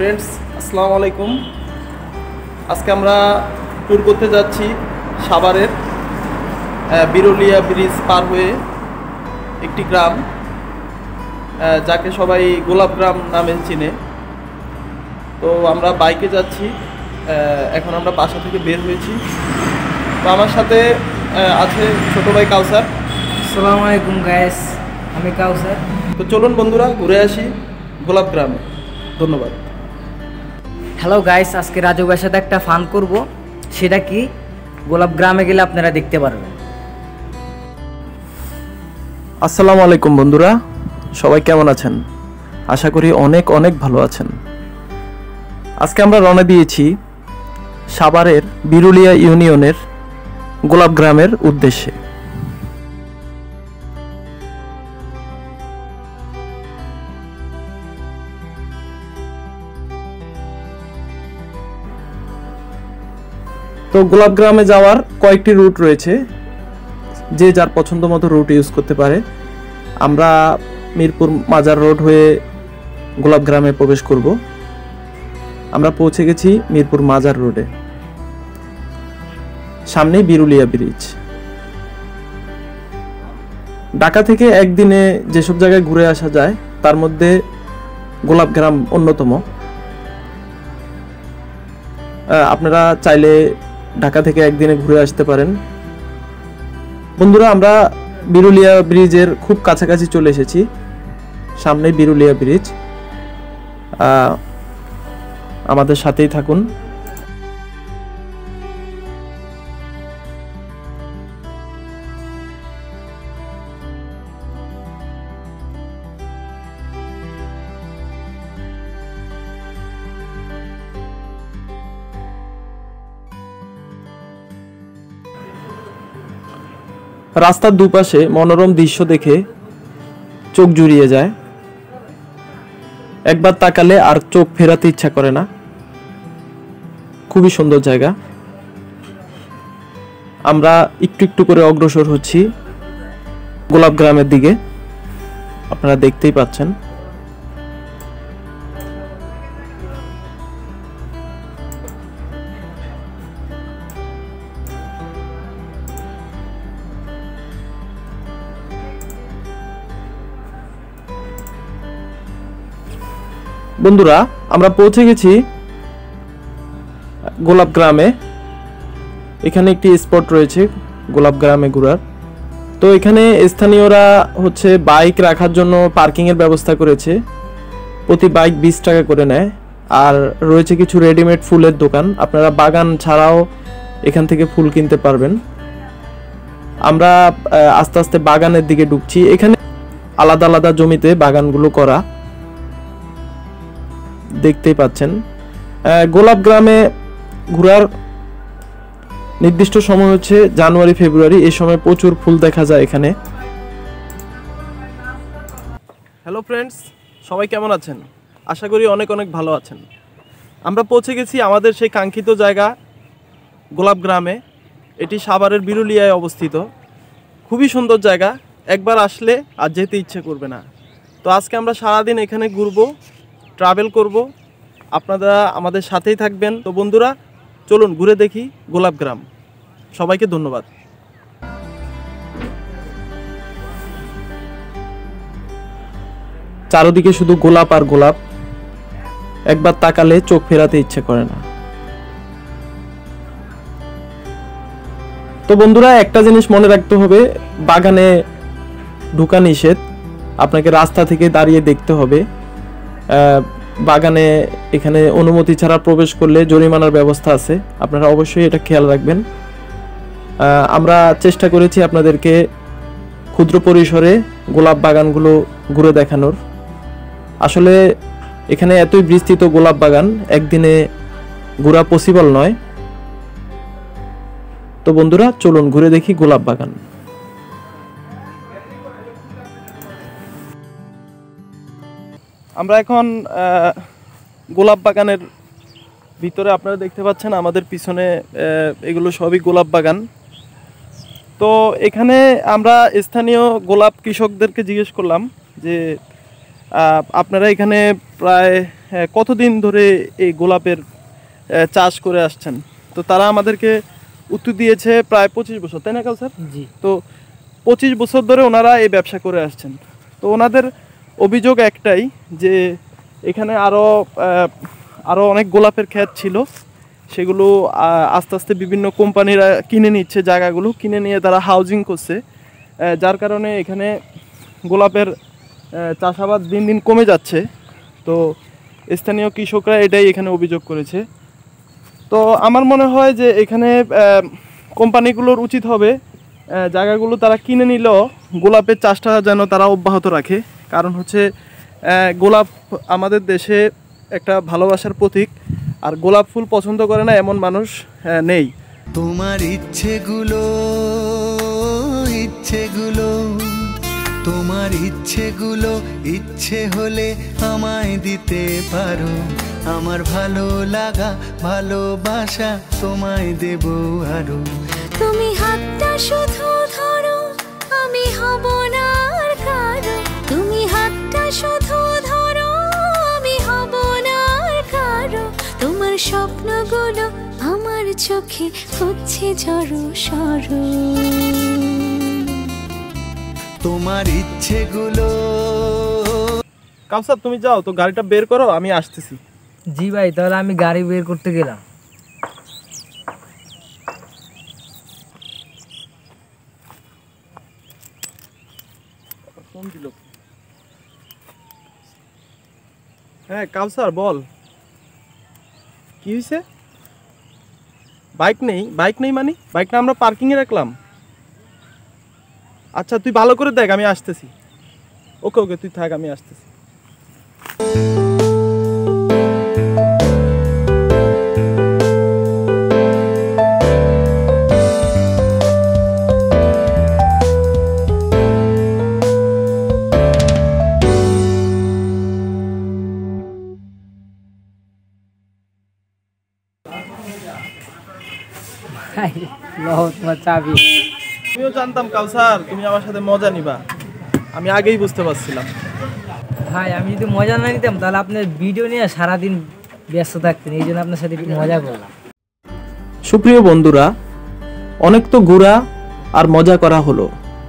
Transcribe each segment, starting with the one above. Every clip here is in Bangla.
ফ্রেন্ডস, আসসালামু আলাইকুম। আজকে আমরা ট্যুর করতে যাচ্ছি সাভারের বিরুলিয়া ব্রিজ পার হয়ে একটি গ্রাম, যাকে সবাই গোলাপ গ্রাম নামে চিনে। তো আমরা বাইকে যাচ্ছি, এখন আমরা বাসা থেকে বের হয়েছি। তো আমার সাথে আছে ছোটো ভাই কাউসার। আসসালামু আলাইকুম গাইস, আমি কাউসার। তো চলুন বন্ধুরা ঘুরে আসি গোলাপ গ্রামে। ধন্যবাদ। হ্যালো গাইস, আজকে রাজু ভাইয়ের সাথে একটা ফান করব। সেটা কি, গোলাপ গ্রামে গেলে আপনারা দেখতে পারবেন। আসসালামু আলাইকুম বন্ধুরা, সবাই কেমন আছেন? আশা করি অনেক অনেক ভালো আছেন। আজকে আমরা রওনা দিয়েছি সাভারের বিরুলিয়া ইউনিয়নের গোলাপ গ্রামের উদ্দেশ্যে। তো গোলাপ গ্রামে যাওয়ার কয়েকটি রুট রয়েছে, যে যার পছন্দ মতো রুট ইউজ করতে পারে। আমরা মিরপুর মাজার রোড হয়ে গোলাপ গ্রামে প্রবেশ করব। আমরা পৌঁছে গেছি মিরপুর মাজার রোডে, সামনেই বিরুলিয়া ব্রিজ। ঢাকা থেকে একদিনে যেসব জায়গায় ঘুরে আসা যায় তার মধ্যে গোলাপ গ্রাম অন্যতম। আপনারা চাইলে ঢাকা থেকে একদিনে ঘুরে আসতে পারেন। বন্ধুরা, আমরা বিরুলিয়া ব্রিজের খুব কাছাকাছি চলে এসেছি, সামনে বিরুলিয়া ব্রিজ। আমাদের সাথেই থাকুন। রাস্তার দুপাশে মনোরম দৃশ্য দেখে চোখ জুড়িয়ে যায়। একবার তাকালে আর চোখ ফেরাতে ইচ্ছা করে না। খুবই সুন্দর জায়গা। আমরা একটু একটু করে অগ্রসর হচ্ছি গোলাপ গ্রামের দিকে, আপনারা দেখতেই পাচ্ছেন। বন্ধুরা, আমরা পৌঁছে গেছি গোলাপ গ্রামে। এখানে একটি স্পট রয়েছে গোলাপ গ্রামে ঘোরার। তো এখানে স্থানীয়রা হচ্ছে বাইক রাখার জন্য পার্কিং এর ব্যবস্থা করেছে। প্রতি বাইক 20 টাকা করে নেয়। আর রয়েছে কিছু রেডিমেড ফুলের দোকান, আপনারা বাগান ছাড়াও এখান থেকে ফুল কিনতে পারবেন। আমরা আস্তে আস্তে বাগানের দিকে ঢুকছি। এখানে আলাদা আলাদা জমিতে বাগানগুলো করা, দেখতেই পাচ্ছেন। গোলাপ গ্রামে ঘোরার নির্দিষ্ট সময় হচ্ছে জানুয়ারি ফেব্রুয়ারি। এই সময় প্রচুর ফুল দেখা যায় এখানে। হ্যালো ফ্রেন্ডস, সবাই কেমন আছেন? আশা করি অনেক অনেক ভালো আছেন। আমরা পৌঁছে গেছি আমাদের সেই কাঙ্ক্ষিত জায়গা গোলাপ গ্রামে। এটি সাভারের বিরুলিয়ায় অবস্থিত। খুবই সুন্দর জায়গা, একবার আসলে আর যেতে ইচ্ছে করবে না। তো আজকে আমরা সারাদিন এখানে ঘুরবো, ট্রাভেল করব। আপনারা আমাদের সাথেই থাকবেন। তো বন্ধুরা, চলুন ঘুরে দেখি গোলাপ গ্রাম। সবাইকে ধন্যবাদ। চারদিকে শুধু গোলাপ আর গোলাপ, একবার তাকালে চোখ ফেরাতে ইচ্ছে করে না। তো বন্ধুরা, একটা জিনিস মনে রাখতে হবে, বাগানে ঢোকা নিষেধ। আপনাকে রাস্তা থেকে দাঁড়িয়ে দেখতে হবে। বাগানে এখানে অনুমতি ছাড়া প্রবেশ করলে জরিমানার ব্যবস্থা আছে, আপনারা অবশ্যই এটা খেয়াল রাখবেন। আমরা চেষ্টা করেছি আপনাদেরকে ক্ষুদ্র পরিসরে গোলাপ বাগানগুলো ঘুরে দেখানোর। আসলে এখানে এতই বিস্তৃত গোলাপ বাগান, একদিনে ঘোরা পসিবল নয়। তো বন্ধুরা, চলুন ঘুরে দেখি গোলাপ বাগান। আমরা এখন গোলাপ বাগানের ভিতরে। আপনারা দেখতে পাচ্ছেন আমাদের পিছনে এগুলো সবই গোলাপ বাগান। তো এখানে আমরা স্থানীয় গোলাপ কৃষকদেরকে জিজ্ঞেস করলাম যে আপনারা এখানে প্রায় কতদিন ধরে এই গোলাপের চাষ করে আসছেন। তো তারা আমাদেরকে উত্তর দিয়েছে প্রায় 25 বছর, তাই না কাউসার? জি। তো 25 বছর ধরে ওনারা এই ব্যবসা করে আসছেন। তো ওনাদের অভিযোগ একটাই যে এখানে আরও অনেক গোলাপের ক্ষেত ছিল, সেগুলো আস্তে আস্তে বিভিন্ন কোম্পানিরা কিনে নিচ্ছে, জায়গাগুলো কিনে নিয়ে তারা হাউজিং করছে, যার কারণে এখানে গোলাপের চাষাবাদ দিন দিন কমে যাচ্ছে। তো স্থানীয় কৃষকরা এটাই এখানে অভিযোগ করেছে। তো আমার মনে হয় যে এখানে কোম্পানিগুলোর উচিত হবে জায়গাগুলো তারা কিনে নিলেও গোলাপের চাষটা যেন তারা অব্যাহত রাখে। কারণ হচ্ছে গোলাপ আমাদের দেশে একটা ভালোবাসার প্রতীক, আর গোলাপ ফুল পছন্দ করে না এমন মানুষ নেই। তোমার ইচ্ছেগুলো তোমার ইচ্ছেগুলো ইচ্ছে হলে আমায় দিতে পারো। আমার ভালো লাগা ভালোবাসা তোমায় দেব আরো। তুমি হাতটা শুধু ধরো, আমি হব না আর কারো। তুমি হাতটা শুধু ধরো, আমি হব না আর কারো। তোমার স্বপ্নগুলো আমার চোখে হচ্ছে জড়ো সরো। তোমার ইচ্ছেগুলো। কাউসার তুমি যাও তো, গাড়িটা বের করো, আমি আসতেছি। জি ভাই, তাহলে আমি গাড়ি বের করতে গেলাম। হ্যাঁ কাউসার বল, কি হয়েছে? বাইক নেই মানে বাইকটা আমরা পার্কিংয়ে রাখলাম। আচ্ছা তুই ভালো করে দেখ, আমি আসতেছি। ওকে ওকে তুই থাক, আমি আসতেছি। তোমার চাবি। আমিও জানতাম কাউসার তুমি আমার সাথে মজা নিবা, আমি আগেই বুঝতে পারছিলাম। ভাই আমি যদি মজা না নিতাম তাহলে আপনার ভিডিও নিয়ে সারাদিন ব্যস্ত থাকতেন, এই জন্য আপনার সাথে একটু মজা করলাম। সুপ্রিয় বন্ধুরা, অনেক তো ঘোরা আর মজা করা হলো,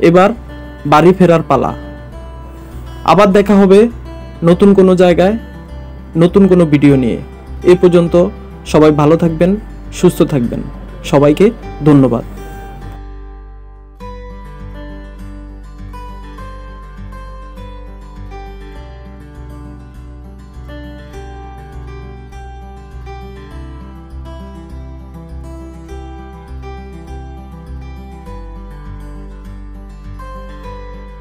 এবার বাড়ি ফেরার পালা। আবার দেখা হবে নতুন কোনো জায়গায় নতুন কোনো ভিডিও নিয়ে। এ পর্যন্ত সবাই ভালো থাকবেন, সুস্থ থাকবেন। সবাইকে ধন্যবাদ।